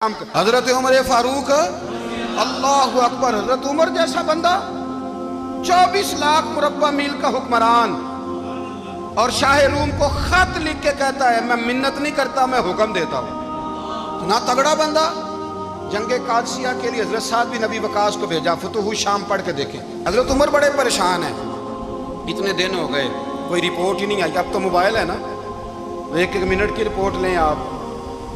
حضرت عمر فاروق اللہ اکبر، حضرت عمر جیسا بندہ 24 لاکھ مربع میل کا حکمران، اور شاہ روم کو خط لکھ کے کہتا ہے میں منت نہیں کرتا، میں حکم دیتا ہوں۔ اتنا تگڑا بندہ جنگ قادسیہ کے لیے حضرت سعد بن ابی وقاص کو بھیجا۔ فتوح شام پڑھ کے دیکھیں، حضرت عمر بڑے پریشان ہیں، اتنے دن ہو گئے کوئی رپورٹ ہی نہیں آئی۔ اب تو موبائل ہے نا، ایک ایک منٹ کی رپورٹ لیں آپ،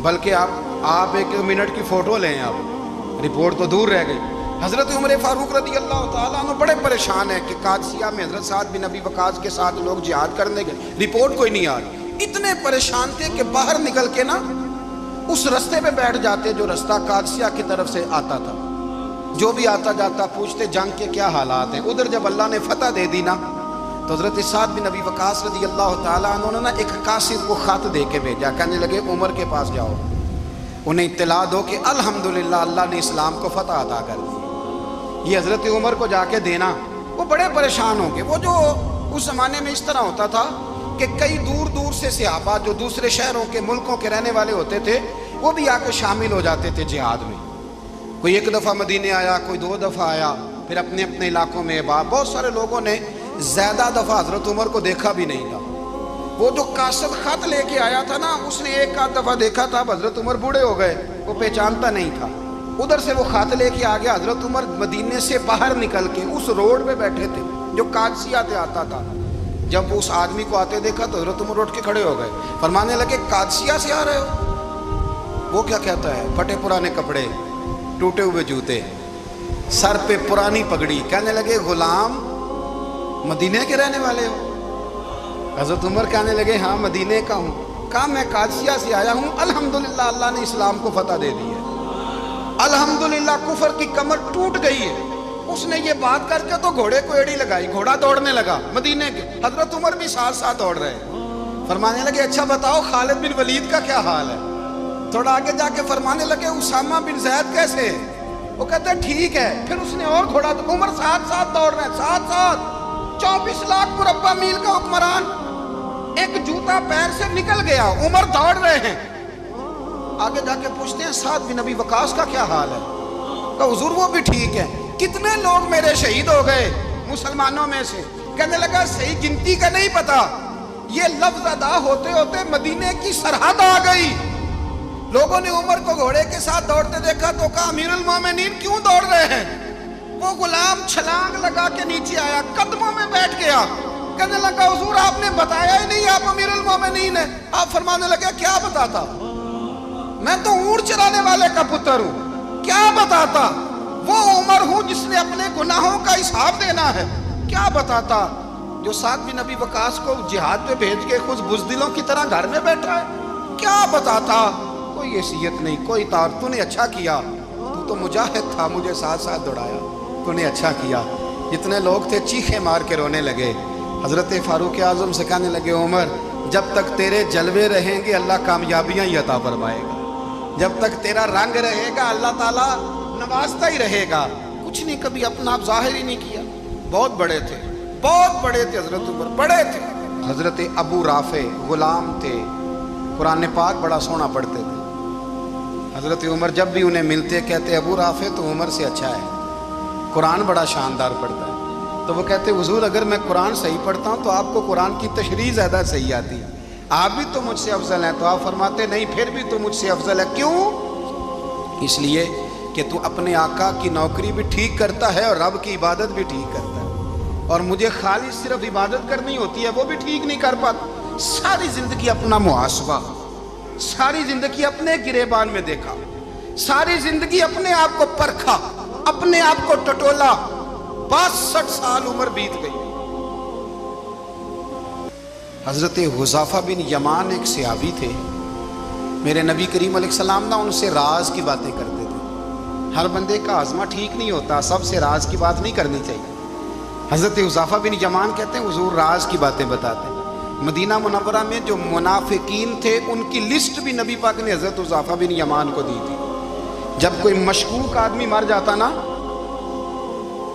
بلکہ آپ ایک منٹ کی فوٹو لیں، آپ رپورٹ تو دور رہ گئی۔ حضرت عمر فاروق رضی اللہ تعالیٰ عنہ بڑے پریشان ہیں کہ قادسیہ میں حضرت سعد بن ابی وقاص کے ساتھ لوگ جہاد کرنے گئے، رپورٹ کوئی نہیں آ رہی۔ اتنے پریشان تھے کہ باہر نکل کے نا اس رستے پہ بیٹھ جاتے جو رستہ قادسیہ کی طرف سے آتا تھا، جو بھی آتا جاتا پوچھتے جنگ کے کیا حالات ہیں۔ ادھر جب اللہ نے فتح دے دی نا تو حضرت سعد بن ابی وقاص رضی اللہ تعالیٰ عنہ نے ایک قاصد کو خط دے کے بھیجا، کہنے لگے عمر کے پاس جاؤ، انہیں اطلاع دو کہ الحمدللہ اللہ نے اسلام کو فتح عطا کر دی۔ یہ حضرت عمر کو جا کے دینا، وہ بڑے پریشان ہوں گے۔ وہ جو اس زمانے میں اس طرح ہوتا تھا کہ کئی دور دور سے صحابہ جو دوسرے شہروں کے ملکوں کے رہنے والے ہوتے تھے وہ بھی آ کے شامل ہو جاتے تھے جہاد میں۔ کوئی ایک دفعہ مدینے آیا، کوئی 2 دفعہ آیا، پھر اپنے اپنے علاقوں میں بہت سارے لوگوں نے زیادہ دفعہ حضرت عمر کو دیکھا بھی نہیں تھا۔ وہ جو قاصد خط لے کے آیا تھا نا، اس نے ایک آدھ دفعہ دیکھا تھا، حضرت عمر بوڑھے ہو گئے، وہ پہچانتا نہیں تھا۔ ادھر سے وہ خط لے کے آ گیا، حضرت عمر مدینے سے باہر نکل کے اس روڈ پہ بیٹھے تھے جو قادسیہ سے آتا تھا۔ جب اس آدمی کو آتے دیکھا تو حضرت عمر اٹھ کے کھڑے ہو گئے، فرمانے لگے قادسیہ سے آ رہے ہو؟ وہ کیا کہتا ہے؟ پھٹے پرانے کپڑے، ٹوٹے ہوئے جوتے، سر پہ پرانی پگڑی، کہنے لگے غلام مدینے کے رہنے والے ہو؟ حضرت عمر کہنے لگے ہاں مدینے کا ہوں۔ کہا میں قادسیہ سے آیا ہوں، الحمدللہ اللہ نے اسلام کو فتح دے دی ہے، الحمدللہ کفر کی کمر ٹوٹ گئی ہے۔ اس نے یہ بات کر کے تو گھوڑے کو ایڑی لگائی، گھوڑا دوڑنے لگا مدینے کے، حضرت عمر بھی ساتھ ساتھ دوڑ رہے ہیں۔ فرمانے لگے اچھا بتاؤ خالد بن ولید کا کیا حال ہے؟ تھوڑا آگے جا کے فرمانے لگے اسامہ بن زید کیسے ہے؟ وہ کہتے ہیں ٹھیک ہے۔ پھر اس نے اور گھوڑا، عمر ساتھ ساتھ دوڑ رہے ہیں، ساتھ ساتھ 24 لاکھ مربع میل کا حکمران، ایک جوتا پیر سے نکل گیا، عمر دوڑ رہے ہیں۔ آگے جا کے پوچھتے ہیں سعد بن ابی وقاص کا کیا حال ہے؟ کہ حضور وہ بھی ٹھیک ہے۔ کتنے لوگ میرے شہید ہو گئے مسلمانوں میں سے؟ کہنے لگا صحیح گنتی کا نہیں پتا، یہ لفظ ادا ہوتے ہوتے مدینے کی سرحد آ گئی۔ لوگوں نے عمر کو گھوڑے کے ساتھ دوڑتے دیکھا تو کہا امیر المومنین کیوں دوڑ رہے ہیں؟ وہ غلام چھلانگ لگا کے نیچے آیا، قدموں میں بیٹھ گیا، کہنے لگا حضور آپ نے بتایا ہی نہیں آپ امیر المومنین ہیں۔ آپ فرمانے لگے کیا بتاتا؟ میں تو اونٹ چرانے والے کا پتر ہوں، کیا بتاتا؟ وہ عمر ہوں جس نے اپنے گناہوں کا حساب دینا ہے، کیا بتاتا؟ جو سعد بن ابی وقاص کو جہاد پہ بھیج کے خود بزدلوں کی طرح گھر میں بیٹھا ہے، کیا بتاتا؟ کوئی حیثیت نہیں، کوئی تار۔ تو نے اچھا کیا، تو مجاہد تھا، مجھے ساتھ ساتھ دوڑایا، تو نے اچھا کیا۔ جتنے لوگ تھے چیخے مار کے رونے لگے۔ حضرت فاروق اعظم سے کہنے لگے عمر جب تک تیرے جلوے رہیں گے اللہ کامیابیاں ہی عطا فرمائے گا، جب تک تیرا رنگ رہے گا اللہ تعالیٰ نوازتا ہی رہے گا۔ کچھ نہیں، کبھی اپنا آپ ظاہر ہی نہیں کیا۔ بہت بڑے تھے، بہت بڑے تھے حضرت عمر، بڑے تھے۔ حضرت ابو رافع غلام تھے، قرآن پاک بڑا سونا پڑھتے تھے۔ حضرت عمر جب بھی انہیں ملتے کہتے ابو رافع تو عمر سے اچھا ہے، قرآن بڑا شاندار پڑھتا ہے۔ تو وہ کہتے حضور اگر میں قرآن صحیح پڑھتا ہوں تو آپ کو قرآن کی تشریح زیادہ صحیح آتی ہے، آپ بھی تو مجھ سے افضل ہیں۔ تو آپ فرماتے نہیں پھر بھی تو مجھ سے افضل ہے۔ کیوں؟ اس لیے کہ تو اپنے آقا کی نوکری بھی ٹھیک کرتا ہے اور رب کی عبادت بھی ٹھیک کرتا ہے، اور مجھے خالص صرف عبادت کرنی ہوتی ہے وہ بھی ٹھیک نہیں کر پاتا۔ ساری زندگی اپنا محاسبہ، ساری زندگی اپنے گریبان میں دیکھا، ساری زندگی اپنے آپ کو پرکھا، اپنے آپ کو ٹٹولا۔ 62 سال عمر بیت گئی۔ حضرت حذیفہ بن یمان ایک صحابی تھے، میرے نبی کریم علیہ السلام نہ ان سے راز کی باتیں کرتے تھے۔ ہر بندے کا ہاضمہ ٹھیک نہیں ہوتا، سب سے راز کی بات نہیں کرنی چاہیے۔ حضرت حذیفہ بن یمان کہتے ہیں حضور راز کی باتیں بتاتے ہیں۔ مدینہ منورہ میں جو منافقین تھے ان کی لسٹ بھی نبی پاک نے حضرت حذیفہ بن یمان کو دی تھی۔ جب کوئی مشکوک آدمی مر جاتا نا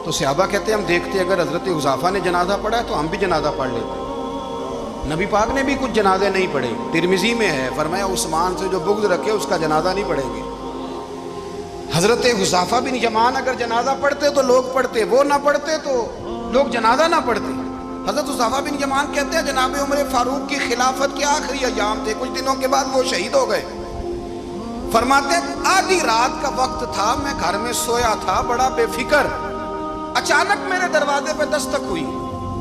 تو صحابہ کہتے ہیں ہم دیکھتے اگر حضرت حذیفہ نے جنازہ پڑھا ہے تو ہم بھی جنازہ پڑھ لیتے۔ نبی پاک نے بھی کچھ جنازے نہیں پڑھے، ترمذی میں ہے، فرمایا عثمان سے جو بغض رکھے اس کا جنازہ نہیں پڑھیں گے۔ حضرت حذیفہ بن یمان اگر جنازہ پڑھتے تو لوگ پڑھتے، وہ نہ پڑھتے تو لوگ جنازہ نہ پڑھتے۔ حضرت حذیفہ بن یمان کہتے ہیں جناب عمر فاروق کی خلافت کے آخری ایام تھے، کچھ دنوں کے بعد وہ شہید ہو گئے۔ فرماتے ہیں آدھی رات کا وقت تھا، میں گھر میں سویا تھا بڑا بے فکر، اچانک میرے دروازے پہ دستک ہوئی،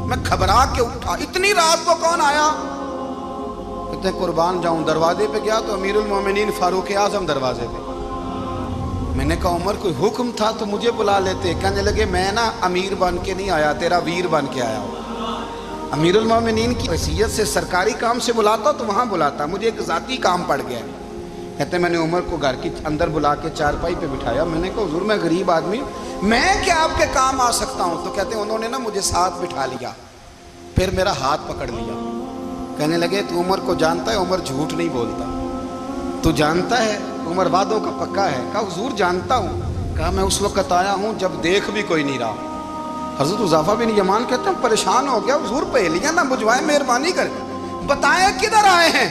میں گھبرا کے اٹھا، اتنی رات کو کون آیا؟ کہتے ہیں قربان جاؤں، دروازے پہ گیا تو امیر المومنین فاروق اعظم دروازے پہ۔ میں نے کہا عمر کوئی حکم تھا تو مجھے بلا لیتے۔ کہنے لگے میں نا امیر بن کے نہیں آیا، تیرا ویر بن کے آیا ہوں۔ امیر المومنین کی حیثیت سے سرکاری کام سے بلاتا تو وہاں بلاتا، مجھے ایک ذاتی کام پڑ گیا۔ کہتے ہیں میں نے عمر کو گھر کی اندر بلا کے چارپائی پہ بٹھایا، میں نے کہا حضور میں غریب آدمی ہوں، میں کیا آپ کے کام آ سکتا ہوں؟ تو کہتے ہیں انہوں نے نا مجھے ساتھ بٹھا لیا، پھر میرا ہاتھ پکڑ لیا، کہنے لگے تو عمر کو جانتا ہے؟ عمر جھوٹ نہیں بولتا، تو جانتا ہے عمر وعدوں کا پکا ہے؟ کہا حضور جانتا ہوں۔ کہا میں اس وقت آیا ہوں جب دیکھ بھی کوئی نہیں رہا۔ حضرت حذیفہ بن یمان کہتے ہیں پریشان ہو گیا، حضور پہلیاں نہ بجھوائے، مہربانی کر بتائیں کدھر آئے ہیں؟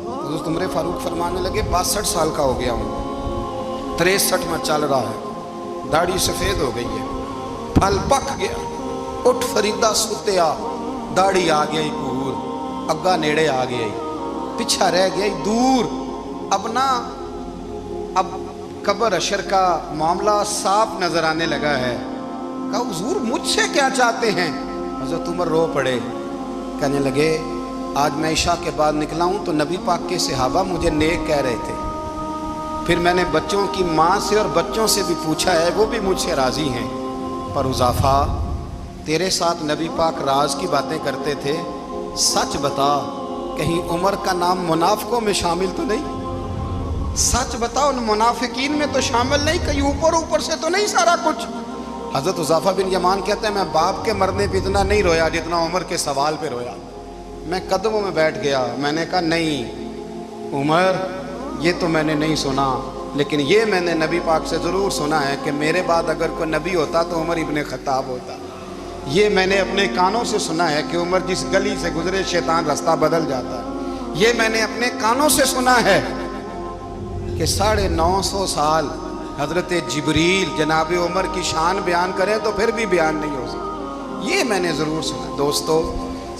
حضرت عمر فاروق فرمانے لگے 62 سال کا ہو گیا ہوں، 63 میں چل رہا ہے، داڑھی سفید ہو گئی ہے، پھل پک گیا، اٹھ فریدہ ستیا، داڑھی آ گئی پور، اگا نیڑے آ گئی، پیچھا رہ گئی دور، اب قبر اشر کا معاملہ صاف نظر آنے لگا ہے۔ کہا حضور مجھ سے کیا چاہتے ہیں؟ حضرت عمر رو پڑے، کہنے لگے آج میں عشاء کے بعد نکلا ہوں تو نبی پاک کے صحابہ مجھے نیک کہہ رہے تھے، پھر میں نے بچوں کی ماں سے اور بچوں سے بھی پوچھا ہے، وہ بھی مجھ سے راضی ہیں، پر حذیفہ تیرے ساتھ نبی پاک راز کی باتیں کرتے تھے، سچ بتا کہیں عمر کا نام منافقوں میں شامل تو نہیں؟ سچ بتا ان منافقین میں تو شامل نہیں، کہیں اوپر سے تو نہیں سارا کچھ؟ حضرت حذیفہ بن یمان کہتے ہیں میں باپ کے مرنے پہ اتنا نہیں رویا جتنا عمر کے سوال پہ رویا۔ میں قدموں میں بیٹھ گیا، میں نے کہا نہیں عمر یہ تو میں نے نہیں سنا، لیکن یہ میں نے نبی پاک سے ضرور سنا ہے کہ میرے بعد اگر کوئی نبی ہوتا تو عمر ابن خطاب ہوتا۔ یہ میں نے اپنے کانوں سے سنا ہے کہ عمر جس گلی سے گزرے شیطان رستہ بدل جاتا ہے۔ یہ میں نے اپنے کانوں سے سنا ہے کہ 950 سال حضرت جبریل جناب عمر کی شان بیان کریں تو پھر بھی بیان نہیں ہو سکتا، یہ میں نے ضرور سنا۔ دوستو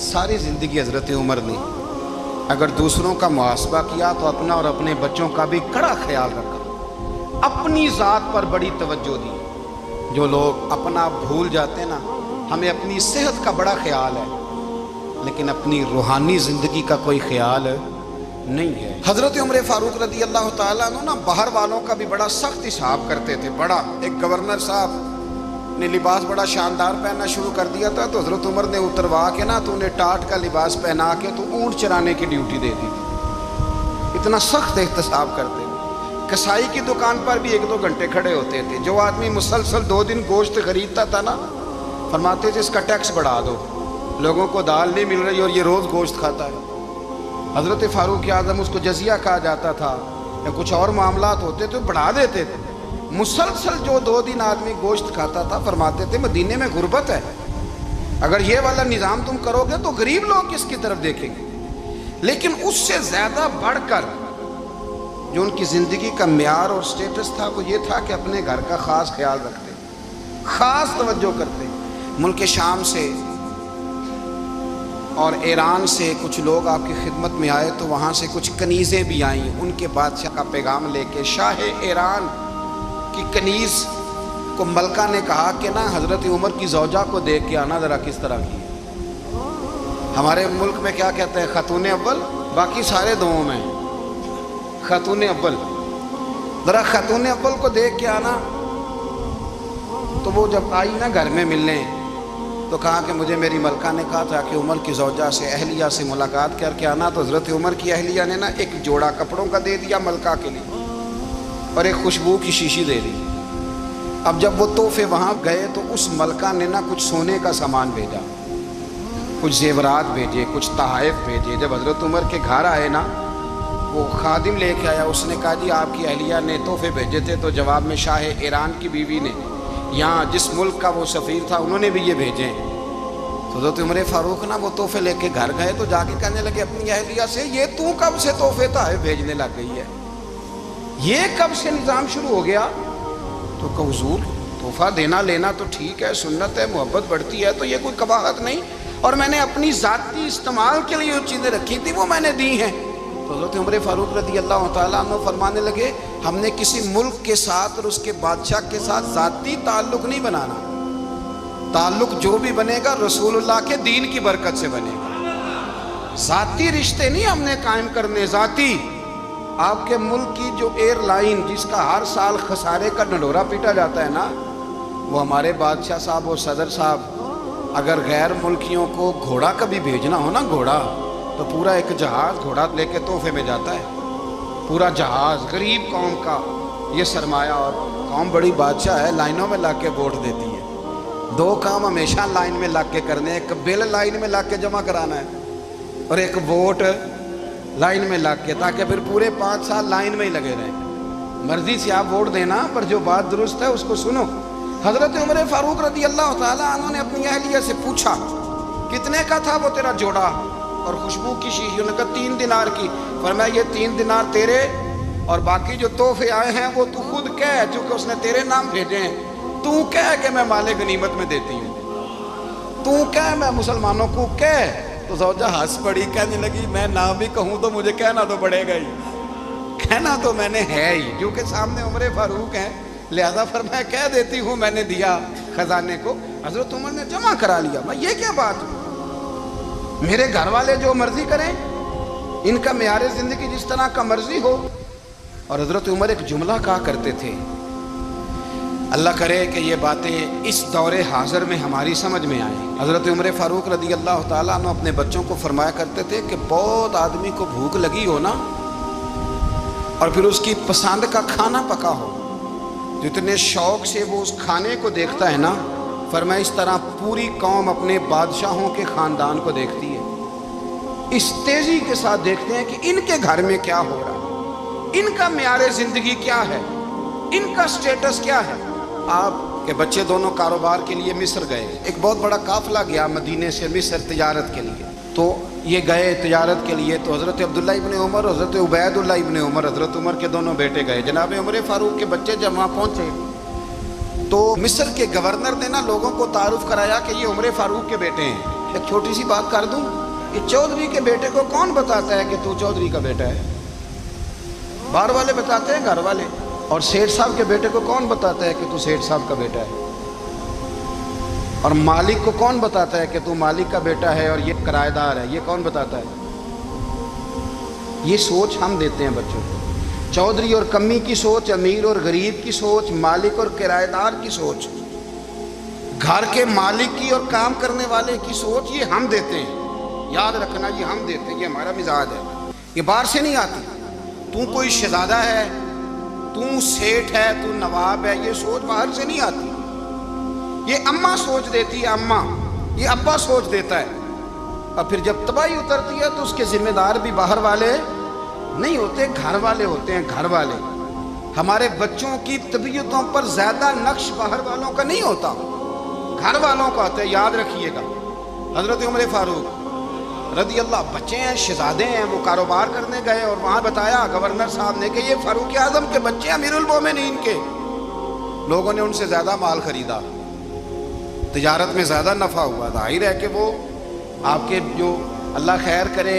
ساری زندگی حضرت عمر نے اگر دوسروں کا محاسبہ کیا تو اپنا اور اپنے بچوں کا بھی کڑا خیال رکھا، اپنی ذات پر بڑی توجہ دی۔ جو لوگ اپنا بھول جاتے نا، ہمیں اپنی صحت کا بڑا خیال ہے لیکن اپنی روحانی زندگی کا کوئی خیال نہیں ہے۔ حضرت عمر فاروق رضی اللہ تعالیٰ عنہ نا باہر والوں کا بھی بڑا سخت حساب کرتے تھے، بڑا ایک گورنر صاحب نے لباس بڑا شاندار پہننا شروع کر دیا تھا تو حضرت عمر نے اتروا کے نا تو انہیں ٹاٹ کا لباس پہنا کے تو اونٹ چرانے کی ڈیوٹی دے دی تھی، اتنا سخت احتساب کرتے تھے۔ کسائی کی دکان پر بھی 1-2 گھنٹے کھڑے ہوتے تھے، جو آدمی مسلسل 2 دن گوشت خریدتا تھا نا فرماتے تھے اس کا ٹیکس بڑھا دو، لوگوں کو دال نہیں مل رہی اور یہ روز گوشت کھاتا ہے۔ حضرت فاروق اعظم اس کو جزیہ کہا جاتا تھا یا کچھ اور معاملات ہوتے تو بڑھا دیتے تھے۔ مسلسل جو 2 دن آدمی گوشت کھاتا تھا فرماتے تھے مدینے میں غربت ہے، اگر یہ والا نظام تم کرو گے تو غریب لوگ کس کی طرف دیکھیں گے؟ لیکن اس سے زیادہ بڑھ کر جو ان کی زندگی کا معیار اور سٹیٹس تھا وہ یہ تھا کہ اپنے گھر کا خاص خیال رکھتے، خاص توجہ کرتے۔ ملک شام سے اور ایران سے کچھ لوگ آپ کی خدمت میں آئے تو وہاں سے کچھ کنیزیں بھی آئیں، ان کے بادشاہ کا پیغام لے کے۔ شاہ ایران کی کنیز کو ملکہ نے کہا کہ نا حضرت عمر کی زوجہ کو دیکھ کے آنا ذرا کس طرح کی ہے۔ ہمارے ملک میں کیا کہتے ہیں خاتون اول، باقی سارے دوؤں میں خاتون اول، ذرا خاتون اول کو دیکھ کے آنا۔ تو وہ جب آئی نا گھر میں ملنے تو کہا کہ مجھے میری ملکہ نے کہا تھا کہ عمر کی زوجہ سے اہلیہ سے ملاقات کر کے آنا، تو حضرت عمر کی اہلیہ نے نا ایک جوڑا کپڑوں کا دے دیا ملکہ کے لیے اور ایک خوشبو کی شیشی دے دی۔ اب جب وہ تحفے وہاں گئے تو اس ملکہ نے نا کچھ سونے کا سامان بھیجا، کچھ زیورات بھیجے، کچھ تحائف بھیجے۔ جب حضرت عمر کے گھر آئے نا وہ خادم لے کے آیا، اس نے کہا جی آپ کی اہلیہ نے تحفے بھیجے تھے، تو جواب میں شاہ ایران کی بیوی نے یہاں جس ملک کا وہ سفیر تھا انہوں نے بھی یہ بھیجے۔ تو حضرت عمر فاروق نا وہ تحفے لے کے گھر گئے تو جا کے کہنے لگے اپنی اہلیہ سے یہ تو کب سے تحفے تحائف بھیجنے لگ گئی ہے؟ یہ کب سے نظام شروع ہو گیا؟ تو کہ حضور تحفہ دینا لینا تو ٹھیک ہے، سنت ہے، محبت بڑھتی ہے، تو یہ کوئی قباحت نہیں، اور میں نے اپنی ذاتی استعمال کے لیے جو چیزیں رکھی تھی وہ میں نے دی ہیں۔ تو حضرت عمر فاروق رضی اللہ تعالیٰ عنہ فرمانے لگے ہم نے کسی ملک کے ساتھ اور اس کے بادشاہ کے ساتھ ذاتی تعلق نہیں بنانا، تعلق جو بھی بنے گا رسول اللہ کے دین کی برکت سے بنے گا، ذاتی رشتے نہیں ہم نے قائم کرنے۔ ذاتی آپ کے ملک کی جو ایئر لائن جس کا ہر سال خسارے کا ڈنڈورا پیٹا جاتا ہے نا، وہ ہمارے بادشاہ صاحب اور صدر صاحب اگر غیر ملکیوں کو گھوڑا کبھی بھیجنا ہو نا، گھوڑا، تو پورا ایک جہاز گھوڑا لے کے تحفے میں جاتا ہے، پورا جہاز غریب قوم کا یہ سرمایہ، اور قوم بڑی بادشاہ ہے، لائنوں میں لا کے ووٹ دیتی ہے، دو کام ہمیشہ لائن میں لا کے کرنے، ایک بل لائن میں لا کے جمع کرانا ہے اور ایک ووٹ لائن میں لگ کے، تاکہ پھر پورے 5 سال لائن میں ہی لگے رہیں۔ مرضی سے آپ ووٹ دینا، پر جو بات درست ہے اس کو سنو۔ حضرت عمر فاروق رضی اللہ تعالیٰ عنہ نے اپنی اہلیہ سے پوچھا کتنے کا تھا وہ تیرا جوڑا اور خوشبو کی شیشی؟ انہوں نے کہا 3 دینار کی۔ فرمایا یہ 3 دینار تیرے، اور باقی جو تحفے آئے ہیں وہ تو خود کہہ، چونکہ اس نے تیرے نام بھیجے ہیں، تو کہہ کہ میں مال غنیمت میں دیتی ہوں، تو کہہ میں مسلمانوں کو کہہ۔ تو زوجہ ہنس پڑی، کہنے لگی میں نہ بھی کہوں تو مجھے کہنا تو پڑے گا ہی، کہنا تو میں نے ہے ہی، کیونکہ سامنے عمر فاروق ہیں، لہذا فرمایا کہہ دیتی ہوں میں نے دیا خزانے کو۔ حضرت عمر نے جمع کرا لیا۔ میں یہ کیا بات، میرے گھر والے جو مرضی کریں، ان کا معیار زندگی جس طرح کا مرضی ہو۔ اور حضرت عمر ایک جملہ کہا کرتے تھے، اللہ کرے کہ یہ باتیں اس دور حاضر میں ہماری سمجھ میں آئیں۔ حضرت عمر فاروق رضی اللہ تعالیٰ عنہ اپنے بچوں کو فرمایا کرتے تھے کہ بہت آدمی کو بھوک لگی ہو نا، اور پھر اس کی پسند کا کھانا پکا ہو، جتنے شوق سے وہ اس کھانے کو دیکھتا ہے نا، فرمایا اس طرح پوری قوم اپنے بادشاہوں کے خاندان کو دیکھتی ہے، اس تیزی کے ساتھ دیکھتے ہیں کہ ان کے گھر میں کیا ہو رہا ہے، ان کا معیار زندگی کیا ہے، ان کا سٹیٹس کیا ہے۔ آپ کے بچے دونوں کاروبار کے لیے مصر گئے، ایک بہت بڑا قافلہ گیا مدینے سے مصر تجارت کے لیے، تو یہ گئے تجارت کے لیے، تو حضرت عبداللہ ابن عمر، حضرت عبید اللہ ابن عمر، حضرت عمر کے دونوں بیٹے گئے۔ جناب عمر فاروق کے بچے جب وہاں پہنچے تو مصر کے گورنر نے نا لوگوں کو تعارف کرایا کہ یہ عمر فاروق کے بیٹے ہیں۔ ایک چھوٹی سی بات کر دوں، کہ چودھری کے بیٹے کو کون بتاتا ہے کہ تو چودھری کا بیٹا ہے؟ باہر والے بتاتے ہیں، گھر والے۔ اور سیٹھ صاحب کے بیٹے کو کون بتاتا ہے کہ تو سیٹھ صاحب کا بیٹا ہے؟ اور مالک کو کون بتاتا ہے کہ تو مالک کا بیٹا ہے اور یہ کرایہ دار ہے؟ یہ کون بتاتا ہے؟ یہ سوچ ہم دیتے ہیں بچوں کو، چودھری اور کمی کی سوچ، امیر اور غریب کی سوچ، مالک اور کرایہ دار کی سوچ، گھر کے مالک کی اور کام کرنے والے کی سوچ، یہ ہم دیتے ہیں۔ یاد رکھنا، یہ ہم دیتے ہیں، یہ ہمارا مزاج ہے، یہ باہر سے نہیں آتی۔ تو کوئی شہزادہ ہے، تو سیٹھ ہے، تو نواب ہے، یہ سوچ باہر سے نہیں آتی، یہ اماں سوچ دیتی ہے، اماں، یہ ابا سوچ دیتا ہے۔ اور پھر جب تباہی اترتی ہے تو اس کے ذمہ دار بھی باہر والے نہیں ہوتے، گھر والے ہوتے ہیں، گھر والے۔ ہمارے بچوں کی طبیعتوں پر زیادہ نقش باہر والوں کا نہیں ہوتا، گھر والوں کا ہوتا ہے، یاد رکھیے گا۔ حضرت عمر فاروق رضی اللہ، بچے ہیں، شہزادے ہیں، وہ کاروبار کرنے گئے، اور وہاں بتایا گورنر صاحب نے کہ یہ فاروق اعظم کے بچے، امیر المومنین کے۔ لوگوں نے ان سے زیادہ مال خریدا، تجارت میں زیادہ نفع ہوا، ظاہر ہے کہ وہ آپ کے جو اللہ خیر کرے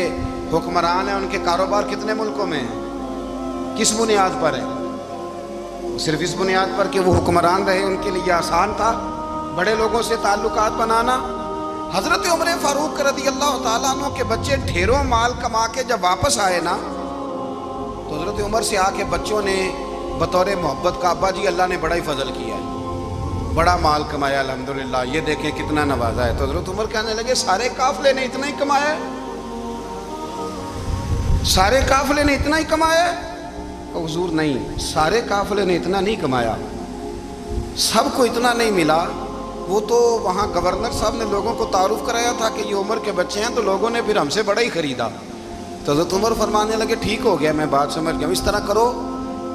حکمران ہیں، ان کے کاروبار کتنے ملکوں میں ہیں، کس بنیاد پر ہے؟ صرف اس بنیاد پر کہ وہ حکمران رہے، ان کے لیے آسان تھا بڑے لوگوں سے تعلقات بنانا۔ حضرت عمر فاروق رضی اللہ تعالیٰ عنہ کے بچے ڈھیروں مال کما کے جب واپس آئے نا، تو حضرت عمر سے آ کے بچوں نے بطور محبت کا، ابا جی اللہ نے بڑا ہی فضل کیا ہے، بڑا مال کمایا الحمدللہ، یہ دیکھیں کتنا نوازا ہے۔ تو حضرت عمر کہنے لگے سارے قافلے نے اتنا ہی کمایا ہے؟ سارے قافلے نے اتنا ہی کمایا ہے؟ حضور نہیں، سارے قافلے نے اتنا نہیں کمایا، سب کو اتنا نہیں ملا۔ وہ تو وہاں گورنر صاحب نے لوگوں کو تعارف کرایا تھا کہ یہ عمر کے بچے ہیں، تو لوگوں نے پھر ہم سے بڑا ہی خریدا۔ تو حضرت عمر فرمانے لگے ٹھیک ہو گیا، میں بات سمجھ گیا، اس طرح کرو،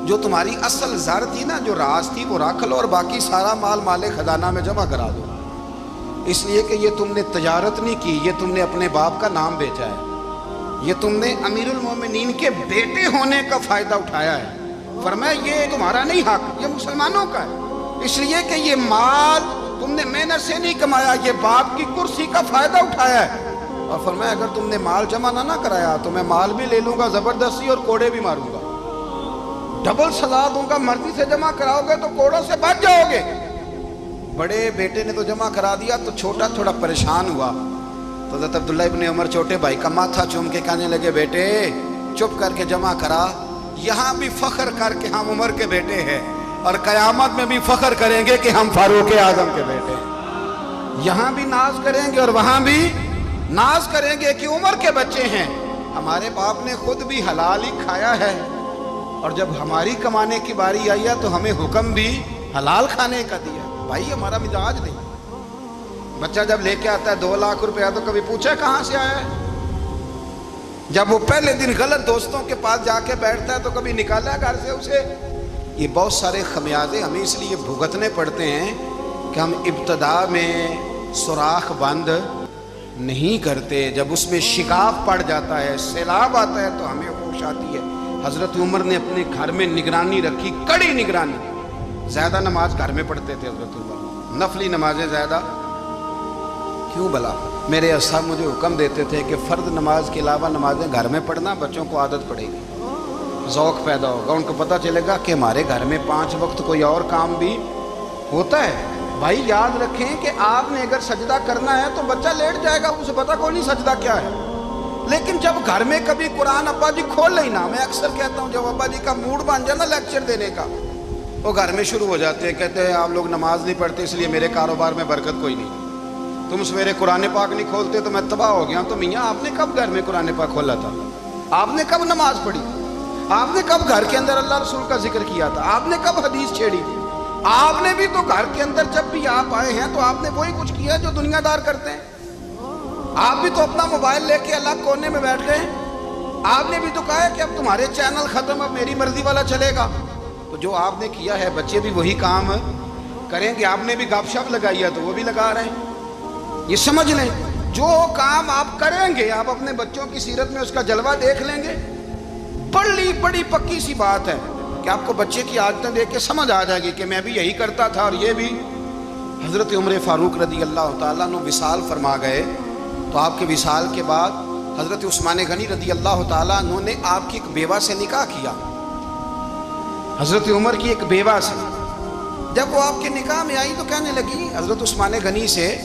جو تمہاری اصل زر تھی نا، جو راز تھی، وہ رکھ لو، اور باقی سارا مال مال خزانہ میں جمع کرا دو، اس لیے کہ یہ تم نے تجارت نہیں کی، یہ تم نے اپنے باپ کا نام بیچا ہے، یہ تم نے امیر المومنین کے بیٹے ہونے کا فائدہ اٹھایا ہے، فرمایا یہ تمہارا نہیں حق، یہ مسلمانوں کا ہے، اس لیے کہ یہ مال تم نے محنت سے نہیں کمایا، یہ باپ کی کرسی کا فائدہ اٹھایا ہے۔ اور فرمایا اگر تم نے مال جمع نہ کرایا تو میں مال بھی لے لوں گا زبردستی اور کوڑے بھی ماروں گا، ڈبل سزا دوں گا۔ مرضی سے جمع کراؤ گے تو کوڑوں سے بچ جاؤ گے۔ بڑے بیٹے نے تو جمع کرا دیا تو چھوٹا تھوڑا پریشان ہوا، تو حضرت عبداللہ ابن عمر چھوٹے بھائی کا ماتھا چوم کے کہنے لگے بیٹے چپ کر کے جمع کرا، یہاں بھی فخر کر کے ہم عمر کے بیٹے ہیں اور قیامت میں بھی فخر کریں گے کہ ہم فاروق اعظم کے بیٹے ہیں۔ یہاں بھی ناز کریں گے اور وہاں بھی ناز کریں گے کہ عمر کے بچے ہیں۔ ہمارے باپ نے خود بھی حلال ہی کھایا ہے، اور جب ہماری کمانے کی باری آئی ہے تو ہمیں حکم بھی حلال کھانے کا دیا۔ بھائی ہمارا مزاج نہیں۔ بچہ جب لے کے آتا ہے 2 لاکھ روپیہ تو کبھی پوچھے کہاں سے آیا ہے؟ جب وہ پہلے دن غلط دوستوں کے پاس جا کے بیٹھتا ہے تو کبھی نکالا ہے گھر سے اسے؟ یہ بہت سارے خمیازے ہمیں اس لیے بھگتنے پڑتے ہیں کہ ہم ابتدا میں سوراخ بند نہیں کرتے، جب اس میں شگاف پڑ جاتا ہے، سیلاب آتا ہے تو ہمیں ہوش آتی ہے۔ حضرت عمر نے اپنے گھر میں نگرانی رکھی، کڑی نگرانی۔ زیادہ نماز گھر میں پڑھتے تھے حضرت عمر، نفلی نمازیں زیادہ کیوں بلا؟ میرے اصحاب مجھے حکم دیتے تھے کہ فرض نماز کے علاوہ نمازیں گھر میں پڑھنا، بچوں کو عادت پڑے گی، ذوق پیدا ہوگا، ان کو پتہ چلے گا کہ ہمارے گھر میں 5 وقت کوئی اور کام بھی ہوتا ہے۔ بھائی یاد رکھیں کہ آپ نے اگر سجدہ کرنا ہے تو بچہ لیٹ جائے گا، اسے پتہ کوئی نہیں سجدہ کیا ہے، لیکن جب گھر میں کبھی قرآن ابا جی کھول لینا، میں اکثر کہتا ہوں جب ابا جی کا موڈ بن جائے نا لیکچر دینے کا، وہ گھر میں شروع ہو جاتے ہیں، کہتے ہیں آپ لوگ نماز نہیں پڑھتے اس لیے میرے کاروبار میں برکت کوئی نہیں، تم سویرے قرآن پاک نہیں کھولتے تو میں تباہ ہو گیا۔ تو میاں آپ نے کب گھر میں قرآن پاک کھولا تھا؟ آپ نے کب نماز پڑھی؟ آپ نے کب گھر کے اندر اللہ رسول کا ذکر کیا تھا؟ آپ نے کب حدیث چھیڑی تھی؟ آپ نے بھی تو گھر کے اندر جب بھی آپ آئے ہیں تو آپ نے وہی کچھ کیا جو دنیا دار کرتے ہیں۔ آپ بھی تو اپنا موبائل لے کے الگ کونے میں بیٹھ گئے، آپ نے بھی تو کہا ہے کہ اب تمہارے چینل ختم، اب میری مرضی والا چلے گا۔ تو جو آپ نے کیا ہے بچے بھی وہی کام کریں گے۔ آپ نے بھی گپ شپ لگائی ہے تو وہ بھی لگا رہے ہیں۔ یہ سمجھ لیں جو کام آپ کریں گے آپ اپنے بچوں کی سیرت میں اس کا جلوہ دیکھ لیں گے۔ بڑی پکی سی بات ہے کہ آپ کو بچے کی عادتیں دیکھ کے سمجھ آ جائے گی کہ میں بھی یہی کرتا تھا اور یہ بھی۔ حضرت عمر فاروق رضی اللہ تعالیٰ عنہ وصال فرما گئے تو آپ کے وصال کے بعد حضرت عثمان غنی رضی اللہ تعالیٰ عنہ نے آپ کی ایک بیوہ سے نکاح کیا، حضرت عمر کی ایک بیوہ سے۔ جب وہ آپ کے نکاح میں آئی تو کہنے لگی حضرت عثمان غنی سے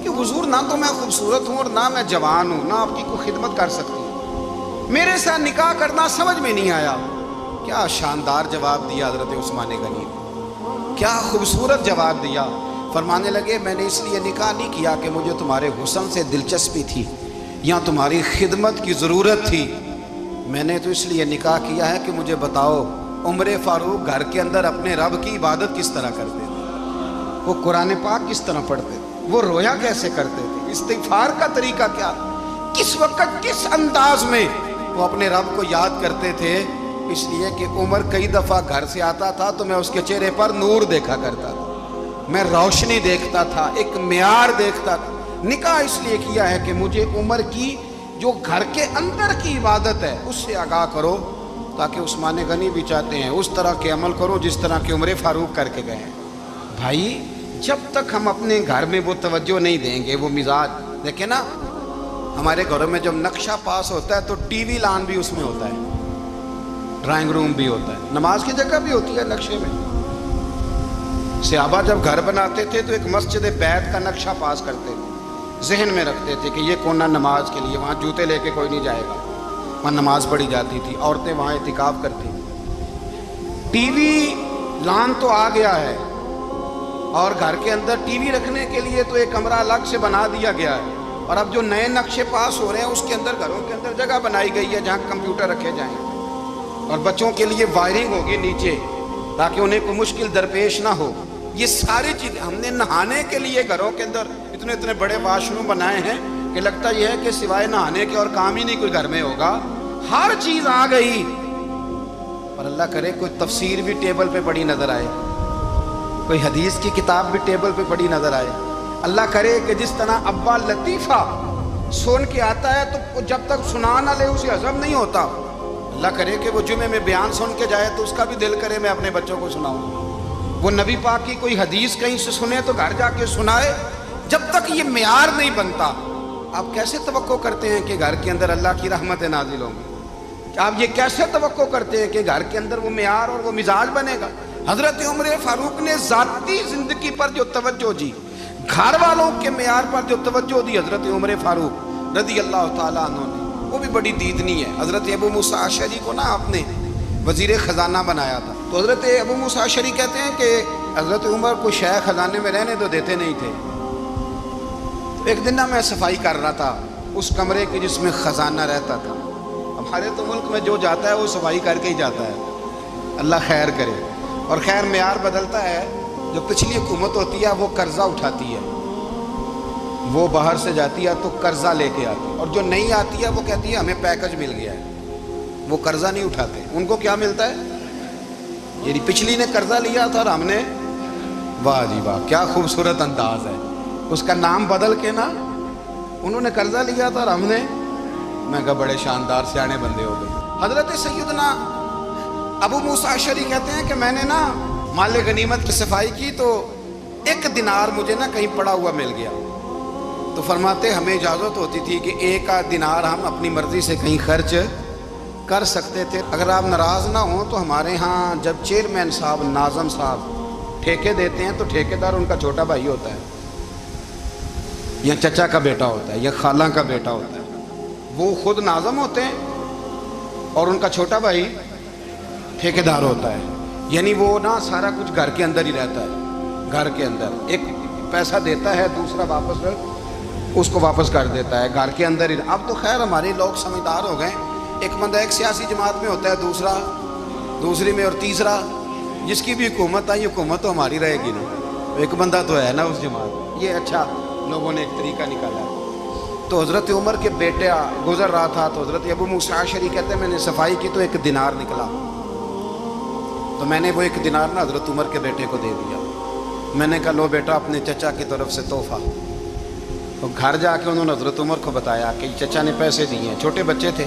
کہ حضور نہ تو میں خوبصورت ہوں اور نہ میں جوان ہوں، نہ آپ کی کوئی خدمت کر سکتی ہوں، میرے ساتھ نکاح کرنا سمجھ میں نہیں آیا۔ کیا شاندار جواب دیا حضرت عثمان غنی نے، کیا خوبصورت جواب دیا۔ فرمانے لگے میں نے اس لیے نکاح نہیں کیا کہ مجھے تمہارے حسن سے دلچسپی تھی یا تمہاری خدمت کی ضرورت تھی، میں نے تو اس لیے نکاح کیا ہے کہ مجھے بتاؤ عمر فاروق گھر کے اندر اپنے رب کی عبادت کس طرح کرتے تھے، وہ قرآن پاک کس طرح پڑھتے تھے، وہ رویا کیسے کرتے تھے، استغفار کا طریقہ کیا، کس وقت کس انداز میں وہ اپنے رب کو یاد کرتے تھے۔ اس لیے کہ عمر کئی دفعہ گھر سے آتا تھا تو میں اس کے چہرے پر نور دیکھا کرتا تھا، میں روشنی دیکھتا تھا، ایک معیار دیکھتا تھا۔ نکاح اس لیے کیا ہے کہ مجھے عمر کی جو گھر کے اندر کی عبادت ہے اس سے آگاہ کرو، تاکہ عثمان غنی بھی چاہتے ہیں اس طرح کے عمل کرو جس طرح کہ عمر فاروق کر کے گئے ہیں۔ بھائی جب تک ہم اپنے گھر میں وہ توجہ نہیں دیں گے، وہ مزاج دیکھیں نا، ہمارے گھروں میں جب نقشہ پاس ہوتا ہے تو ٹی وی لان بھی اس میں ہوتا ہے، ڈرائنگ روم بھی ہوتا ہے، نماز کی جگہ بھی ہوتی ہے نقشے میں۔ صحابہ جب گھر بناتے تھے تو ایک مسجد بیت کا نقشہ پاس کرتے تھے، ذہن میں رکھتے تھے کہ یہ کونا نماز کے لیے، وہاں جوتے لے کے کوئی نہیں جائے گا، وہاں نماز پڑھی جاتی تھی، عورتیں وہاں اعتکاف کرتی تھیں۔ ٹی وی لان تو آ گیا ہے اور گھر کے اندر ٹی وی رکھنے کے لیے تو ایک کمرہ الگ سے بنا دیا گیا ہے، اور اب جو نئے نقشے پاس ہو رہے ہیں اس کے اندر گھروں کے اندر جگہ بنائی گئی ہے جہاں کمپیوٹر رکھے جائیں، اور بچوں کے لیے وائرنگ ہوگی نیچے تاکہ انہیں کوئی مشکل درپیش نہ ہو۔ یہ ساری چیزیں ہم نے نہانے کے لیے گھروں کے اندر اتنے بڑے واش روم بنائے ہیں کہ لگتا یہ ہے کہ سوائے نہانے کے اور کام ہی نہیں کوئی گھر میں ہوگا، ہر چیز آ گئی۔ اور اللہ کرے کوئی تفسیر بھی ٹیبل پہ پڑی نظر آئے، کوئی حدیث کی کتاب بھی ٹیبل پہ پڑی نظر آئے۔ اللہ کرے کہ جس طرح ابا لطیفہ سن کے آتا ہے تو جب تک سنا نہ لے اسے ہضم نہیں ہوتا، اللہ کرے کہ وہ جمعے میں بیان سن کے جائے تو اس کا بھی دل کرے میں اپنے بچوں کو سناؤں. وہ نبی پاک کی کوئی حدیث کہیں سے سنے تو گھر جا کے سنائے. جب تک یہ معیار نہیں بنتا آپ کیسے توقع کرتے ہیں کہ گھر کے اندر اللہ کی رحمتیں نازل ہوں گی؟ آپ یہ کیسے توقع کرتے ہیں کہ گھر کے اندر وہ معیار اور وہ مزاج بنے گا؟ حضرت عمر فاروق نے ذاتی زندگی پر جو توجہ دی، گھر والوں کے معیار پر جو توجہ دی حضرت عمر فاروق رضی اللہ تعالیٰ عنہ نے، وہ بھی بڑی دیدنی ہے. حضرت ابو موسیٰ اشعری کو نا آپ نے وزیر خزانہ بنایا تھا. تو حضرت ابو موسیٰ اشعری کہتے ہیں کہ حضرت عمر کو شیخ خزانے میں رہنے تو دیتے نہیں تھے. تو ایک دن نا میں صفائی کر رہا تھا اس کمرے کی جس میں خزانہ رہتا تھا. ہمارے تو ملک میں جو جاتا ہے وہ صفائی کر کے ہی جاتا ہے، اللہ خیر کرے. اور خیر معیار بدلتا ہے. جو پچھلی حکومت ہوتی ہے وہ قرضہ اٹھاتی ہے، وہ باہر سے جاتی ہے تو قرضہ لے کے آتی ہے، اور جو نہیں آتی ہے وہ کہتی ہے ہمیں پیکج مل گیا ہے. وہ قرضہ نہیں اٹھاتے. ان کو کیا ملتا ہے؟ یعنی پچھلی نے قرضہ لیا تھا اور ہم نے، واہ جی واہ کیا خوبصورت انداز ہے. اس کا نام بدل کے نا انہوں نے قرضہ لیا تھا اور ہم نے، میں کہا بڑے شاندار سیانے بندے ہو گئے. حضرت سیدنا ابو موسیٰ اشعری کہتے ہیں کہ میں نے نا مال غنیمت کی صفائی کی تو 1 دینار مجھے نا کہیں پڑا ہوا مل گیا. تو فرماتے ہمیں اجازت ہوتی تھی کہ 1 دینار ہم اپنی مرضی سے کہیں خرچ کر سکتے تھے. اگر آپ ناراض نہ ہوں تو ہمارے ہاں جب چیئرمین صاحب، ناظم صاحب ٹھیکے دیتے ہیں تو ٹھیکیدار ان کا چھوٹا بھائی ہوتا ہے یا چچا کا بیٹا ہوتا ہے یا خالہ کا بیٹا ہوتا ہے. وہ خود ناظم ہوتے ہیں اور ان کا چھوٹا بھائی ٹھیکیدار ہوتا ہے. یعنی وہ نا سارا کچھ گھر کے اندر ہی رہتا ہے. گھر کے اندر ایک پیسہ دیتا ہے، دوسرا واپس اس کو واپس کر دیتا ہے. گھر کے اندر ہی. اب تو خیر ہمارے لوگ سمجھدار ہو گئے. ایک بندہ ایک سیاسی جماعت میں ہوتا ہے، دوسرا دوسری میں، اور تیسرا جس کی بھی حکومت آئی حکومت تو ہماری رہے گی نا. ایک بندہ تو ہے نا اس جماعت. یہ اچھا لوگوں نے ایک طریقہ نکالا. تو حضرت عمر کے بیٹے گزر رہا تھا تو حضرت ابو موسیٰ اشعری کہتے ہیں میں نے صفائی کی تو 1 دینار نکلا. تو میں نے وہ 1 دینار نا حضرت عمر کے بیٹے کو دے دیا. میں نے کہا لو بیٹا اپنے چچا کی طرف سے تحفہ. تو گھر جا کے انہوں نے حضرت عمر کو بتایا کہ چچا نے پیسے دیے ہیں. چھوٹے بچے تھے.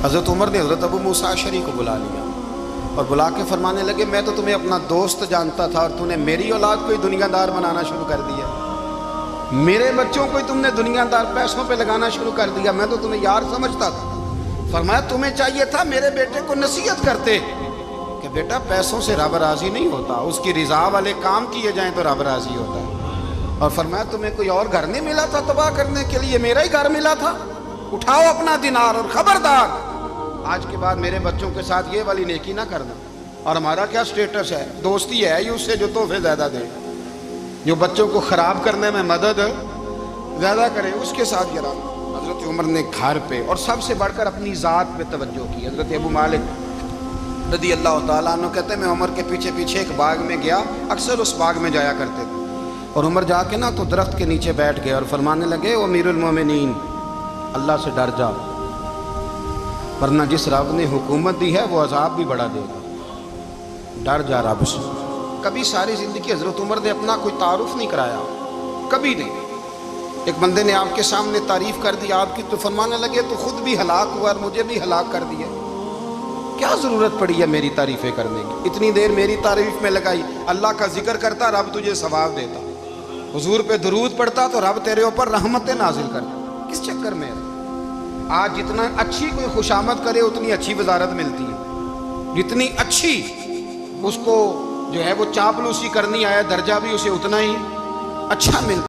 حضرت عمر نے حضرت ابو موسیٰ اشعری کو بلا لیا اور بلا کے فرمانے لگے میں تو تمہیں اپنا دوست جانتا تھا اور تم نے میری اولاد کو ہی دنیا دار بنانا شروع کر دیا. میرے بچوں کو ہی تم نے دنیا دار پیسوں پہ لگانا شروع کر دیا. میں تو تمہیں یار سمجھتا تھا. فرمایا تمہیں چاہیے تھا میرے بیٹے کو نصیحت کرتے کہ بیٹا پیسوں سے رب راضی نہیں ہوتا، اس کی رضا والے کام کیے جائیں تو رب راضی ہوتا ہے. اور فرمایا تمہیں کوئی اور گھر نہیں ملا تھا تباہ کرنے کے لیے، میرا ہی گھر ملا تھا. اٹھاؤ اپنا دینار اور خبردار آج کے بعد میرے بچوں کے ساتھ یہ والی نیکی نہ کرنا. اور ہمارا کیا سٹیٹس ہے؟ دوستی ہے ہی اس سے جو تحفے زیادہ دے، جو بچوں کو خراب کرنے میں مدد زیادہ کرے اس کے ساتھ گرا. حضرت عمر نے گھر پہ اور سب سے بڑھ کر اپنی ذات پہ توجہ کی. حضرت ابو مالک رضی اللہ تعالیٰ عنہ کہتے ہیں میں عمر کے پیچھے پیچھے ایک باغ میں گیا، اکثر اس باغ میں جایا کرتے تھے. اور عمر جا کے نا تو درخت کے نیچے بیٹھ گئے اور فرمانے لگے او امیر المومنین اللہ سے ڈر جا، ورنہ جس رب نے حکومت دی ہے وہ عذاب بھی بڑا دے گا. ڈر جا رب سے. کبھی ساری زندگی حضرت عمر نے اپنا کوئی تعارف نہیں کرایا، کبھی نہیں. ایک بندے نے آپ کے سامنے تعریف کر دی آپ کی تو فرمانے لگے تو خود بھی ہلاک ہوا اور مجھے بھی ہلاک کر دیا. کیا ضرورت پڑی ہے میری تعریفیں کرنے کی؟ اتنی دیر میری تعریف میں لگائی. اللہ کا ذکر کرتا رب تجھے ثواب دیتا، حضور پہ درود پڑھتا تو رب تیرے اوپر رحمتیں نازل کرتا. کس چکر میں؟ آج جتنا اچھی کوئی خوشامد کرے اتنی اچھی وزارت ملتی ہے، جتنی اچھی اس کو جو ہے وہ چاپلوسی کرنی آیا درجہ بھی اسے اتنا ہی اچھا ملتا.